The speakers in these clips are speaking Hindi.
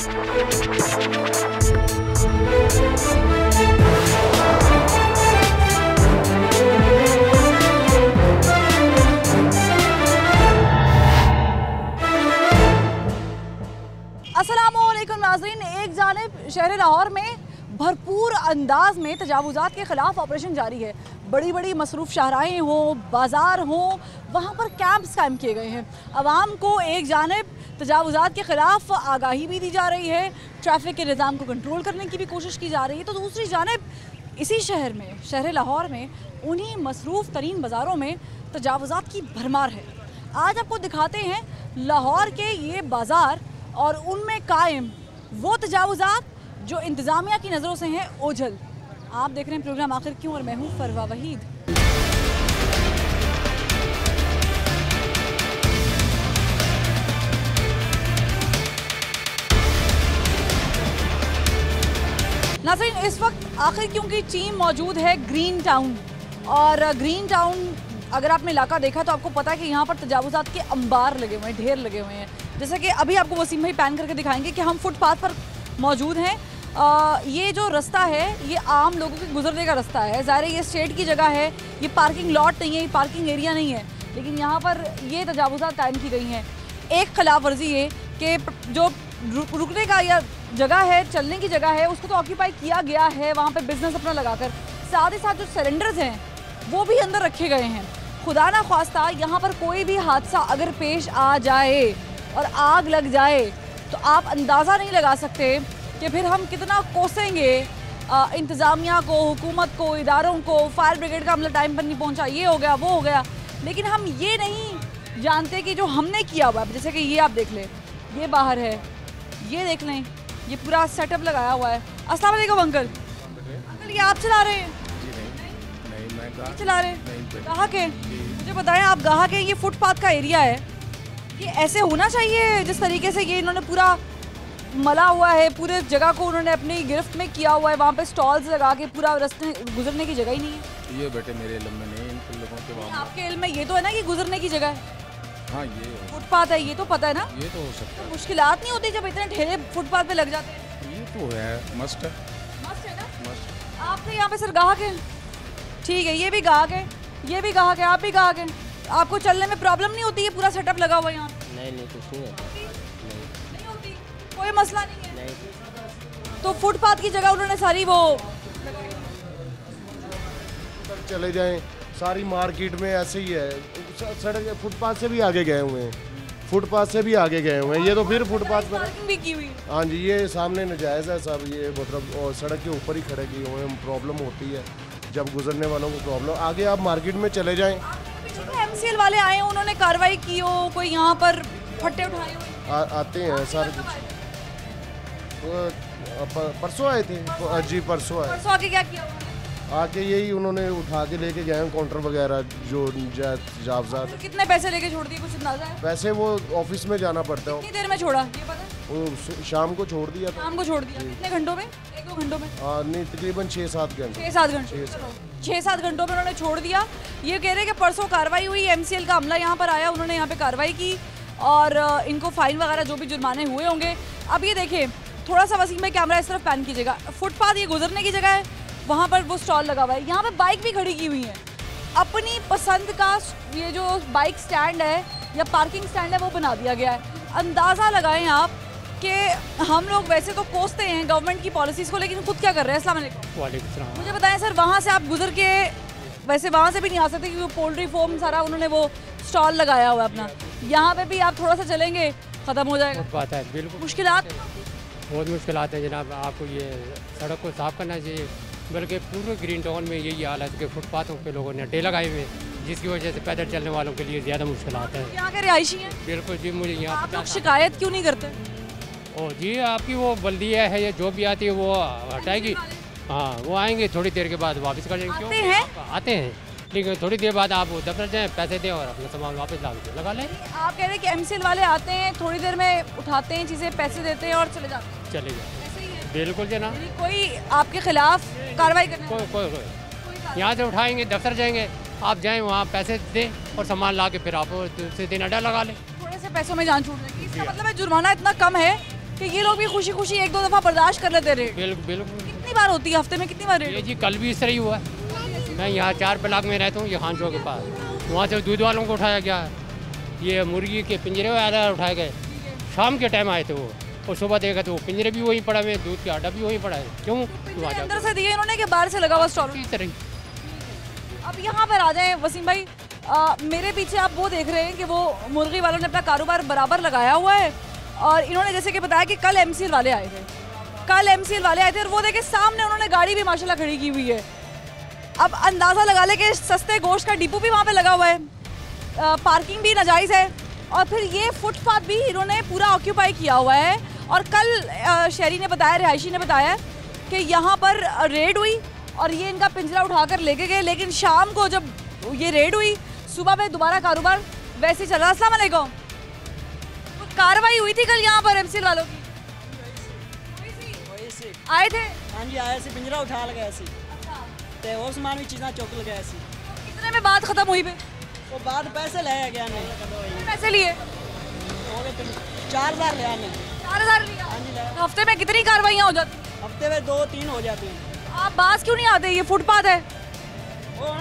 अस्सलामुअलैकुम नाज़रीन, एक जानिब शहर लाहौर में भरपूर अंदाज में तजावुज़ात के ख़िलाफ़ ऑपरेशन जारी है। बड़ी बड़ी मसरूफ़ शाहराएँ हों, बाज़ार हों, वहाँ पर कैंप्स कायम किए गए हैं। आवाम को एक जानिब तजावुज़ात के ख़िलाफ़ आगाही भी दी जा रही है, ट्रैफिक के निज़ाम को कंट्रोल करने की भी कोशिश की जा रही है, तो दूसरी जानिब इसी शहर में, शहर लाहौर में, उन्हीं मसरूफ़ तरीन बाज़ारों में तजावुज़ात की भरमार है। आज आपको दिखाते हैं लाहौर के ये बाज़ार और उनमें कायम वो तजावुज़ात जो इंतज़ामिया की नज़रों से हैं ओझल। आप देख रहे हैं प्रोग्राम आखिर क्यों और मैं हूँ फरवा वहीद। नाज़रीन, इस वक्त आखिर क्यों की टीम मौजूद है ग्रीन टाउन, और ग्रीन टाउन अगर आपने इलाका देखा तो आपको पता है कि यहाँ पर तजावुज़ात के अंबार लगे हुए हैं, ढेर लगे हुए हैं। जैसे कि अभी आपको वसीम भाई पैन करके दिखाएंगे कि हम फुटपाथ पर मौजूद हैं। ये जो रास्ता है ये आम लोगों के गुजरने का रास्ता है। ज़ाहिर है ये स्टेट की जगह है, ये पार्किंग लॉट नहीं है, ये पार्किंग एरिया नहीं है, लेकिन यहाँ पर ये तजावुज़ात कायम की गई हैं। एक खिलाफ वर्जी ये कि जो रुकने का या जगह है, चलने की जगह है, उसको तो ऑक्यूपाई किया गया है वहाँ पर बिजनेस अपना लगाकर। साथ ही साथ जो सिलेंडर्स हैं वो भी अंदर रखे गए हैं। खुदा ना ख्वास्ता यहाँ पर कोई भी हादसा अगर पेश आ जाए और आग लग जाए तो आप अंदाज़ा नहीं लगा सकते कि फिर हम कितना कोसेंगे इंतज़ामिया को, हुकूमत को, इदारों को। फायर ब्रिगेड का अमला टाइम पर नहीं पहुंचा, ये हो गया, वो हो गया, लेकिन हम ये नहीं जानते कि जो हमने किया हुआ है, जैसे कि ये आप देख लें, ये बाहर है, ये देख लें, ये पूरा सेटअप लगाया हुआ है। अस्सलाम वालेकुम अंकल। अंकल ये आप चला रहे हैं? नहीं, मैं चला रहे हैं। गाहक है, मुझे बताएं आप गाहक हैं, ये फुटपाथ का एरिया है, ये ऐसे होना चाहिए जिस तरीके से ये इन्होंने पूरा मला हुआ है, पूरे जगह को उन्होंने अपनी गिरफ्त में किया हुआ है। वहाँ पे स्टॉल्स लगा के पूरा रास्ते गुजरने की जगह ही नहीं है। ये बेटे मेरे इल्म में नहीं, इन लोगों के मामले। आपके इल्म में ये तो है ना कि गुजरने की जगह है? हाँ, ये फुटपाथ है, ये तो पता है ना। ये तो हो सकता है। तो मुश्किलात नहीं होती जब इतने ठेले फुटपाथ पे लग जाते हैं? ये तो है, मस्ट है। मस्त है ना। मस्ट। आप तो यहाँ पे सर गाहक हैं, ठीक है, ये भी गाहक है, ये भी गाहक है, आप भी गाहक हैं, आपको चलने में प्रॉब्लम नहीं होती? ये पूरा सेटअप लगा हुआ है यहाँ? नहीं, कुछ नहीं होता। नहीं होती, कोई मसला नहीं है। तो फुटपाथ की जगह उन्होंने सारी वो चले जाएं, सारी मार्केट में ऐसे ही है। सड़क फुटपाथ से भी आगे गए हुए हैं, फुटपाथ से भी आगे गए हुए हैं। ये तो फिर फुटपाथ पर पार्किंग भी की हुई है। हाँ जी, ये सामने नाजायज़ है सब, ये मतलब और सड़क के ऊपर ही खड़े किए हुए हैं। प्रॉब्लम होती है जब गुजरने वालों को प्रॉब्लम। आगे आप मार्केट में चले जाएं। MCL वाले आए, उन्होंने कार्रवाई की हो, कोई यहाँ पर फट्टे उठाए हो? आते हैं सारे कुछ। परसों आए थे जी, परसों आए। परसों आके क्या किया? आके यही उन्होंने उठा के लेके गए हैं काउंटर वगैरह, जो जावजात। तो कितने पैसे लेके छोड़ दिए, कुछ अंदाजा है? पैसे वो ऑफिस में जाना पड़ता है। कितनी देर में छोड़ा ये पता है? वो शाम को छोड़ दिया था। शाम को छोड़ दिया, कितने घंटों में? 1-2 घंटों में? नहीं, तकरीबन 6-7 घंटे। 6-7 घंटे, 6-7 घंटों में उन्होंने छोड़ दिया। ये कह रहे हैं कि परसों कार्रवाई हुई, MCL का अमला यहाँ पर आया, उन्होंने यहाँ पे कार्रवाई की और इनको फाइन वगैरह जो भी जुर्माने हुए होंगे। अब ये देखिए, थोड़ा सा वसीम में कैमरा इस तरफ पैन कीजिएगा। फुटपाथ ये गुजरने की जगह है, वहाँ पर वो स्टॉल लगा हुआ है, यहाँ पे बाइक भी खड़ी की हुई है। अपनी पसंद का ये जो बाइक स्टैंड है या पार्किंग स्टैंड है वो बना दिया गया है। अंदाज़ा लगाएं आप कि हम लोग वैसे तो कोसते हैं गवर्नमेंट की पॉलिसीज़ को, लेकिन खुद क्या कर रहे हैं। अस्सलाम वालेकुम। वालेकुम सलाम। मुझे बताएं सर, वहाँ से आप गुजर के वैसे वहाँ से भी नहीं आ सकते क्योंकि पोल्ट्री फार्म सारा उन्होंने वो स्टॉल लगाया हुआ है अपना, यहाँ पे भी आप थोड़ा सा चलेंगे ख़त्म हो जाएगा। बात है, बिल्कुल मुश्किलात बहुत मुश्किलात है जनाब। आपको ये सड़क को साफ़ करना चाहिए, बल्कि पूरे ग्रीन टाउन में यही हाल है कि फुटपाथों पे लोगों ने अड्डे लगाए हुए हैं, जिसकी वजह से पैदल चलने वालों के लिए ज़्यादा मुश्किलात हैं। यहाँ के रिहायशी हैं। बिल्कुल जी, मुझे यहाँ आप लोग शिकायत क्यों नहीं करते? ओ जी, आपकी वो बल्दिया है या जो भी आती है वो हटाएगी। हाँ, वो आएंगे थोड़ी देर के बाद वापस कर जाएंगे। आते हैं? आते हैं, लेकिन थोड़ी देर बाद आप दफ्तर जाएँ, पैसे दें और अपना सामान वापस लगा लें। आप कह रहे हैं कि MCL वाले आते हैं, थोड़ी देर में उठाते हैं चीज़ें, पैसे देते हैं और चले जाते हैं। चले जाए, ऐसे ही है? बिल्कुल जनाब। कोई आपके खिलाफ कार्रवाई करने? कोई यहाँ से उठाएंगे, दफ्तर जाएंगे, आप जाएँ वहाँ पैसे दें और सामान ला के फिर आप दूसरे दिन अड्डा लगा लें। थोड़े से पैसों में जान छूट जाएगी। इसका मतलब है जुर्माना इतना कम है कि ये लोग भी खुशी खुशी एक दो दफ़ा बर्दाश्त कर लेते रहे? बिल्कुल बिल्कुल। कितनी बार होती है हफ्ते में, कितनी बार ये रेड? जी कल भी इस तरह ही हुआ। मैं यहाँ 4 ब्लॉक में रहता हूँ, ये खान चौक के पास। वहाँ से दूध वालों को उठाया गया, ये मुर्गी के पिंजरे वाले उठाए गए। शाम के टाइम आए थे वो, और सुबह देखा तो वो पिंजरे भी वहीं पड़ा है, दूध का आटा भी वहीं पड़ा है। क्यों? अंदर से दिए इन्होंने कि बाहर से लगा हुआ स्टॉल? इस तरह ही। अब यहाँ पर आ जाएं वसीम भाई, मेरे पीछे आप वो देख रहे हैं कि वो मुर्गी वालों ने अपना कारोबार बराबर लगाया हुआ है, और इन्होंने जैसे कि बताया कि कल एमसीएल वाले आए थे, और वो देखे सामने उन्होंने गाड़ी भी माशाल्लाह खड़ी की हुई है। अब अंदाज़ा लगा ले कि सस्ते गोश्त का डिपो भी वहाँ पे लगा हुआ है, पार्किंग भी नाजायज़ है, और फिर ये फुटपाथ भी इन्होंने पूरा ऑक्यूपाई किया हुआ है। और कल शहरी ने बताया, रिहायशी ने बताया कि यहाँ पर रेड हुई और ये इनका पिंजरा उठाकर लेके गए, लेकिन शाम को जब ये रेड हुई, सुबह में दोबारा कारोबार वैसे ही चला। अस्सलाम वालेकुम। कार्रवाई हुई थी कल यहाँ पर एमसीएल वालों की? आए थे? हाँ जी आया सी, पिंजरा उठा लगा सी ते और सामान भी चीज़ां चुक लगाया सी। कितने में बात खत्म हुई? पे वो बाद पैसे लाया गया ने, पैसे लिए? 4000 लिया ने। 4000 लिया? हाँ जी लाया। हफ्ते में कितनी कार्रवाइयाँ हो जाती? हफ्ते में 2-3 हो जाती हैं। आप बास क्यों नहीं आते? ये फुटपाथ है, वो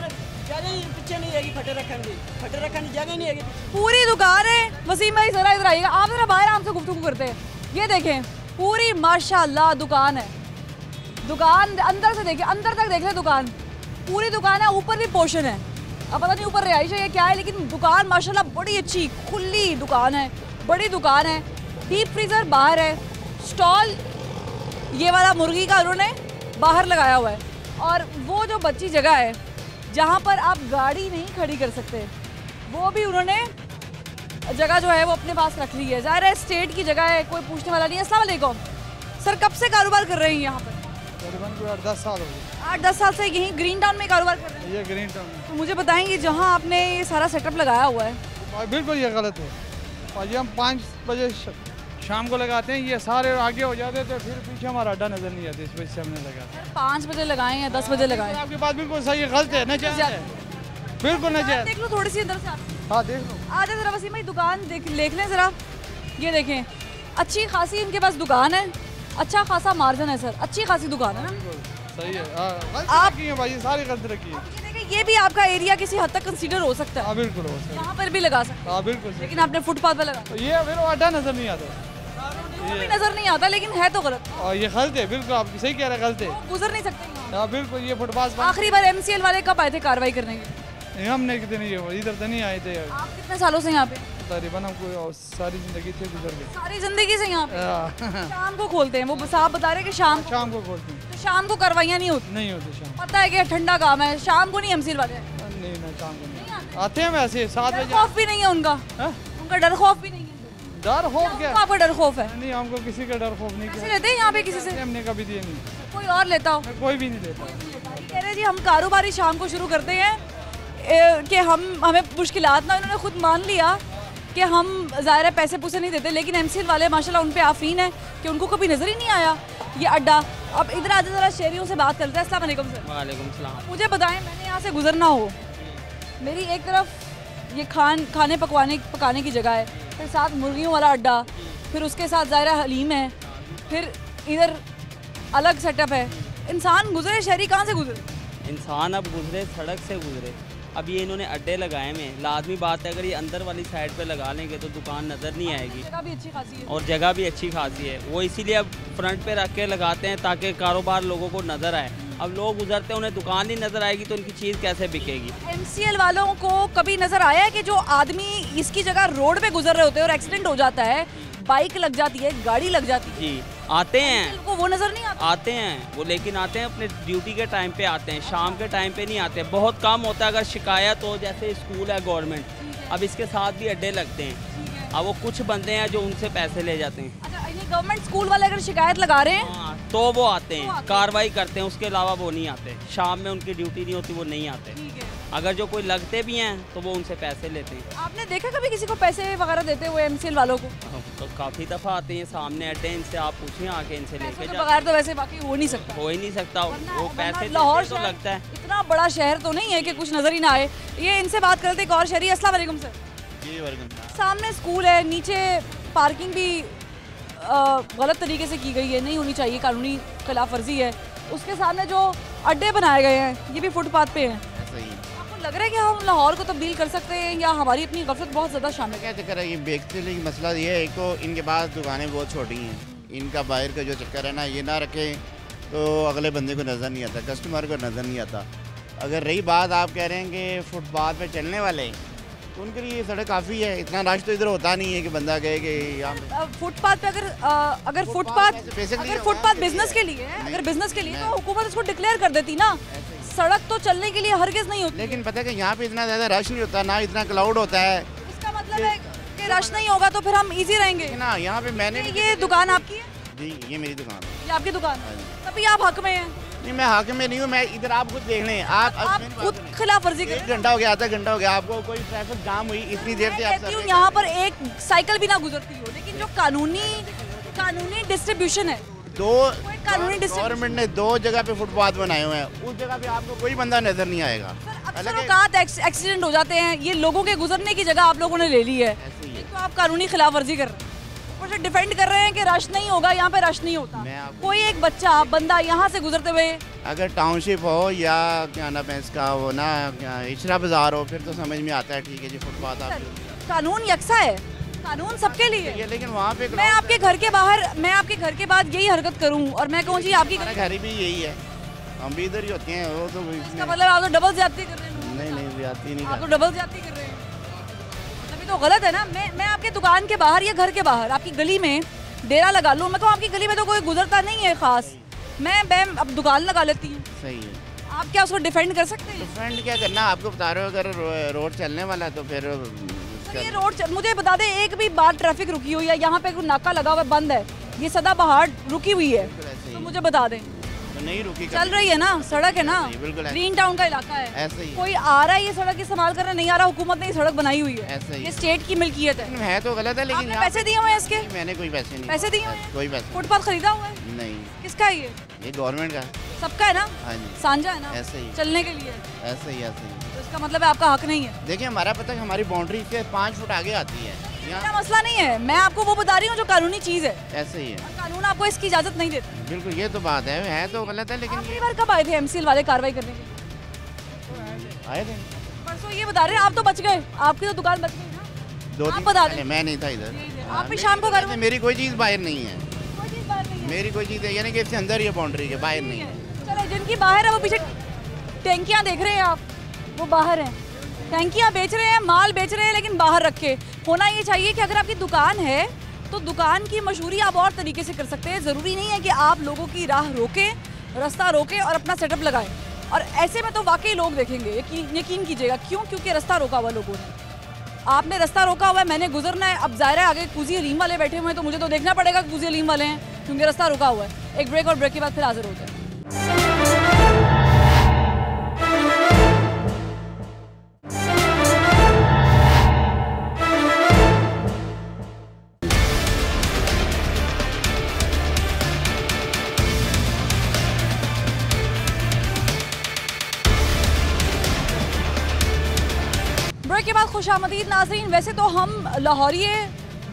जगह ही पीछे नहीं हैगी, फटे रखने की जगह नहीं हैगी। पूरी दुकान है। वसीम भाई जरा इधर आइएगा, आप जरा बाहर हमसे गुफ्तगू करते हैं। ये देखें पूरी माशाल्लाह दुकान है, दुकान अंदर से देखिए, अंदर तक देख ले दुकान, पूरी दुकान है। ऊपर भी पोर्शन है, अब पता नहीं ऊपर रिहाइश है या क्या है, लेकिन दुकान माशाल्लाह बड़ी अच्छी खुली दुकान है, बड़ी दुकान है। डीप फ्रीजर बाहर है, स्टॉल ये वाला मुर्गी का उन्होंने बाहर लगाया हुआ है, और वो जो बच्ची जगह है जहाँ पर आप गाड़ी नहीं खड़ी कर सकते, वो भी उन्होंने जगह जो है वो अपने पास रख ली है। ज़ाहिर है स्टेट की जगह है, कोई पूछने वाला नहीं है। अस्सलाम वालेकुम सर, कब से कारोबार कर रहे हैं यहाँ पर? तकरीबन 8-10 साल हो गए। 8-10 साल से यहीं ग्रीन टाउन में कारोबार कर रहे हैं? ये ग्रीन टाउन तो मुझे बताएंगे जहाँ आपने ये सारा सेटअप लगाया हुआ है, बिल्कुल ये गलत है। और ये हम 5 बजे शाम को लगाते हैं, ये सारे आगे हो जाते थे, फिर पीछे हमारा अड्डा नजर नहीं आता, इस वजह से हमने लगाया। 5 बजे लगाएं या 10 बजे लगाएं? आपकी बात बिल्कुल सही है, गलत है, नजायज है, बिल्कुल नजायज। देख लो थोड़ी सी अंदर से आप। हाँ देख लो। आ जाए जरा वसीम भाई, दुकान देख लें ज़रा। ये देखें अच्छी खासी इनके पास दुकान है, अच्छा खासा मार्जिन है सर, अच्छी खासी दुकान है ना? सही है, आप रखी है भाई, सारी गलत रखी है। ये देखें, ये भी आपका एरिया किसी हद तक कंसीडर हो सकता है, हाँ बिल्कुल हो सकता यहाँ पर भी लगा सकते है, हाँ बिल्कुल हैं, लेकिन आपने फुटपाथ पर लगा, तो ये फिर वो अड्डा नजर नहीं आता, वो भी नजर नहीं आता, लेकिन है तो गलत, और ये गलत है, बिल्कुल आप सही कह रहे हैं, गलत है। वो गुजर नहीं सकते यहाँ। हाँ बिल्कुल, ये फुटपाथ आखिरी बार एमसीएल वाले कब आए थे कार्रवाई करने के? हमने कितने इधर तो नहीं आए थे, आप कितने सालों से यहाँ पे? तकरीबन हमको सारी जिंदगी से गुजर गई। सारी जिंदगी से यहाँ पे? हाँ। शाम को खोलते हैं, वो साहब बता रहे हैं कि शाम को शाम को खोलते हैं, तो शाम को कार्रवाइयाँ नहीं होती? नहीं होती शाम, पता है कि ठंडा काम है, शाम को नहीं एमसीएल वाले नहीं ना शाम को नहीं आते हैं, वैसे 7 डर बजे। खौफ भी नहीं है उनका? हाँ? उनका डर खौफ भी नहीं है? डर खौफ क्या? आपका डर खौफ है? नहीं, हमको किसी का डर खौफ नहीं पैसे किया, लेते हैं यहाँ पे किसी से? हमने कभी दिए नहीं, कोई और लेता हो? कोई भी नहीं लेता। कह रहे जी हम कारोबारी शाम को शुरू करते हैं कि हमें मुश्किलात ना, इन्होंने खुद मान लिया कि हम ज़ाहिर है पैसे पूसे नहीं देते, लेकिन एमसीएल वाले माशाल्लाह उन पे आफीन है कि उनको कभी नज़र ही नहीं आया ये अड्डा। अब इधर आज ज़रा शहरियों से बात करते हैं। अस्सलाम वालेकुम सर। वालेकुम सलाम। मुझे बताएं, मैंने यहाँ से गुजरना हो, मेरी एक तरफ ये खाने पकाने की जगह है, फिर साथ मुर्गियों वाला अड्डा, फिर उसके साथ ज़ाहिर हलीम है, फिर इधर अलग सेटअप है, इंसान गुजरे, शहरी कहाँ से गुजरे? इंसान अब गुजरे सड़क से गुजरे। अब ये इन्होंने अड्डे लगाए में, लाजमी बात है अगर ये अंदर वाली साइड पे लगा लेंगे तो दुकान नज़र नहीं आएगी, जगह भी अच्छी खासी है, और जगह भी अच्छी खासी है। वो इसीलिए अब फ्रंट पे रख के लगाते हैं ताकि कारोबार लोगों को नज़र आए। अब लोग गुजरते हैं, उन्हें दुकान ही नज़र आएगी तो उनकी चीज़ कैसे बिकेगी? एमसीएल वालों को कभी नज़र आया है कि जो आदमी इसकी जगह रोड पे गुजर रहे होते हैं और एक्सीडेंट हो जाता है, बाइक लग जाती है, गाड़ी लग जाती है, जी आते हैं, को वो नज़र नहीं आता? आते हैं वो, लेकिन आते हैं अपने ड्यूटी के टाइम पे आते हैं, शाम के टाइम पे नहीं आते। बहुत कम होता है, अगर शिकायत हो, जैसे स्कूल है गवर्नमेंट, अब इसके साथ भी अड्डे लगते हैं, अब वो कुछ बंदे हैं जो उनसे पैसे ले जाते हैं। अच्छा, ये गवर्नमेंट स्कूल वाले अगर शिकायत लगा रहे हैं हाँ, तो वो आते हैं, कार्रवाई करते हैं, उसके अलावा वो नहीं आते। शाम में उनकी ड्यूटी नहीं होती, वो नहीं आते। अगर जो कोई लगते भी हैं तो वो उनसे पैसे लेते हैं। आपने देखा कभी किसी को पैसे वगैरह देते हुए एमसीएल वालों को? तो काफ़ी दफ़ा आते हैं, सामने अड्डे, इनसे आप पूछें, आके इनसे लेके तो जाओ। बगैर तो वैसे बाकी हो नहीं सकता, हो ही नहीं सकता, वो पैसे लाहौर देते तो लगता है। इतना बड़ा शहर तो नहीं है कि कुछ नज़र ही ना आए। ये इनसे बात करते एक और शहरी। अस्सलाम वालेकुम सर। जी वालेकुम। सामने स्कूल है, नीचे पार्किंग भी गलत तरीके से की गई है, नहीं होनी चाहिए, कानूनी खिलाफ वर्जी है। उसके सामने जो अड्डे बनाए गए हैं ये भी फुटपाथ पे हैं। आपको लग रहा है कि हम लाहौर को तब्दील कर सकते हैं या हमारी अपनी गफलत बहुत ज़्यादा शामिल है? क्या चक्कर है, ये बेचने का मसला ये है, एक तो इनके पास दुकानें बहुत छोटी हैं, इनका बाहर का जो चक्कर है ना, ये ना रखें तो अगले बंदे को नज़र नहीं आता, कस्टमर को नज़र नहीं आता। अगर रही बात आप कह रहे हैं कि फुटपाथ पे चलने वाले, तो उनके लिए सड़क काफ़ी है, इतना रश तो इधर होता नहीं है कि बंदा कहे कि यहाँ फुटपाथ पे अगर फुटपाथ बिजनेस के लिए है, अगर बिजनेस के लिए तो हुकूमत इसको डिक्लेयर कर देती ना, सड़क तो चलने के लिए हरगिज़ नहीं होती। लेकिन पता है कि यहाँ पे इतना ज़्यादा रश नहीं होता, ना इतना क्लाउड होता है। इसका मतलब है कि रश नहीं होगा तो फिर हम इजी रहेंगे ना। यहाँ पे मैंने ये दुकान आपकी है? जी, ये मेरी दुकान है। ये आपकी दुकान है, तभी आप हक में हैं। नहीं, मैं हक में नहीं हूँ, मैं इधर आप खुद देख लें, आप खुद खिलाफ वर्जी कर रहे हैं। 1 घंटा हो गया, आधा घंटा हो गया, आपको कोई ट्रैफिक जाम हुई इतनी देर से, मैं कहती हूँ यहाँ पर एक साइकिल भी ना गुजरती हो, लेकिन जो कानूनी डिस्ट्रीब्यूशन है, गवर्नमेंट ने 2 जगह पे फुटपाथ बनाए हुए हैं, उस जगह पे आपको कोई बंदा नजर नहीं आएगा। अक्सर औकात एक्सीडेंट हो जाते हैं, ये लोगों के गुजरने की जगह आप लोगों ने ले ली है, तो आप कानूनी खिलाफ वर्जी कर रहे हैं, ऊपर से डिफेंड कर रहे हैं कि रश नहीं होगा, यहाँ पे रश नहीं होता। कोई एक बंदा यहाँ से गुजरते हुए, अगर टाउनशिप हो या क्या नाम है इसका, वो ना इशरा बाजार हो, फिर तो समझ में आता है, ठीक है जी, फुटपाथ आप कानून यकसा है, कानून सबके लिए है। लेकिन वहाँ पे मैं आपके घर के बाद यही हरकत करूँ और मैं कहूँ जी आपकी घर भी यही है, हम भी इधर ही होते हैं, वो तो इसका मतलब आप तो डबल ज्यादती कर रहे हैं। नहीं ज्यादती नहीं, आप तो डबल ज्यादती कर रहे हैं, तभी तो गलत है ना। मैं आपके दुकान के बाहर या घर के बाहर आपकी गली में डेरा लगा लूँ, मैं कहूँ आपकी गली में तो कोई गुजरता नहीं है खास, मैं अब दुकान लगा लेती हूँ। सही है, आप क्या उसको डिफेंड कर सकते हैं? डिफेंड क्या करना, आपको बता रहे हो, अगर रोड चलने वाला है तो फिर ये रोड मुझे बता दे, एक भी बार ट्रैफिक रुकी हुई है, यहाँ पे कोई नाका लगा हुआ बंद है, ये सदाबहार रुकी हुई है, तो मुझे बता दें। तो नहीं रुकी, चल रही है ना, सड़क है ना, ग्रीन टाउन का इलाका है, ऐसे ही कोई आ रहा है ये सड़क इस्तेमाल करने, नहीं आ रहा, हुकूमत ने ये सड़क बनाई हुई है, ऐसे ही ये स्टेट की मिल्कियत है तो गलत है, लेकिन पैसे दिए हुए हैं इसके? मैंने कोई पैसे नहीं, पैसे दिए हुए हैं, कोई पैसे फुटपाथ खरीदा हुआ है? नहीं। किसका है ये गवर्नमेंट का, सबका है ना, हाँ जी, साझा है ना, ऐसे ही चलने के लिए, ऐसे ही तो इसका मतलब है आपका हक नहीं है। देखिए, हमारा पता है हमारी बाउंड्री से 5 फुट आगे आती है, मेरा मसला नहीं है, मैं आपको वो बता रही हूँ जो कानूनी चीज़ है, ऐसे ही है, कानून आपको इसकी इजाजत नहीं देता। बिल्कुल, ये तो बात है तो गलत है, लेकिन आखिरी बार कब आए थे MCL वाले कार्रवाई करने के लिए? आए थे परसों, ये बता रहे हैं आप तो बच गए, आपकी तो दुकान बच गई ना। 2 दिन पहले मैं नहीं था इधर, आप भी शाम को कार्रवाई? मेरी कोई चीज़ बाहर नहीं है, कोई चीज़ बाहर नहीं है, मेरी कोई चीज़ है, यानी कि इससे अंदर ही है, बाउंड्री के बाहर नहीं है। चले, जिनकी बाहर है वो पीछे टैंकियाँ देख रहे हैं आप, वो बाहर हैं, टैंकियाँ बेच रहे हैं, माल बेच रहे हैं, लेकिन बाहर रखे। होना ये चाहिए कि अगर आपकी दुकान है तो दुकान की मशहूरी आप और तरीके से कर सकते हैं, ज़रूरी नहीं है कि आप लोगों की राह रोकें, रास्ता रोकें और अपना सेटअप लगाएं, और ऐसे में तो वाकई लोग देखेंगे, यकीन कीजिएगा। क्यों? क्योंकि रास्ता रोका हुआ लोगों ने, आपने रास्ता रोका हुआ है, मैंने गुजरना है, अब ज़ाहिर है आगे कूजी हलीम वाले बैठे हुए हैं, तो मुझे तो देखना पड़ेगा कूजी हलीम वाले हैं, क्योंकि रास्ता रोका हुआ है। एक ब्रेक, और ब्रेक के बाद फिर हाजिर होते हैं। ब्रेक के बाद खुशामदीद नाज़रीन। वैसे तो हम लाहौरिये